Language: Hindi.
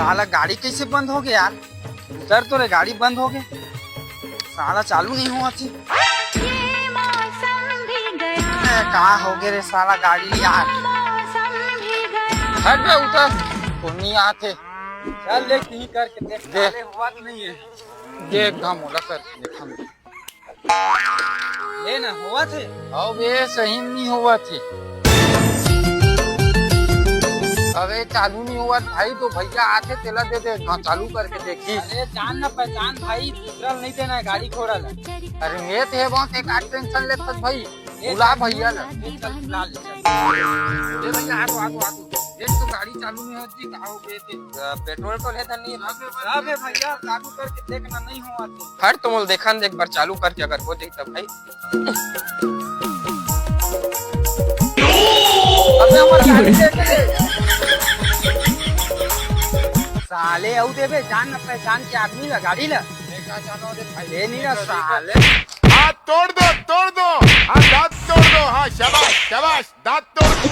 साला गाड़ी कैसे बंद हो गया यार? उधर तो रे गाड़ी बंद हो गए, साला चालू नहीं हुआ थी। कहाँ हो गए रे साला गाड़ी यार? हट बे उतर, तो नहीं आते। चल ले कहीं करके देख, साले हुआ कि नहीं है? देख घाम होला कर देखा ले ना हुआ थे। अब ये सही नहीं हुआ थी। अरे चालू नहीं हुआ भाई, तो भैया आते तेला दे दे, चालू करके देखी। अरे जान ना पहचान भाई, दूसरा नहीं देना है, गाड़ी खोड़ा ला। अरे मैं थे बहुत एक आध टेंशन लेता भाई, बुला भैया ला। चल बुला ले चल। ये भैया आगो आगो आगो, देख तो गाड़ी चालू नहीं होती, कहाँ हो गए थे? पेट्रोल तो लेता नहीं है। अबे भैया चालू करके देखना, नहीं हुआ थे। हर तुम देखा न एक बार चालू करके अगर हो देखता भाई। अबे हमारी गाड़ी देख साले आउ देवे, जान न पहचान के आदमी ला गाड़ी ला। ले नहीं ना साले। हाथ तोड़ दो, हाँ दांत तोड़ दो, हाँ शाबाश शाबाश दांत तोड़ दो।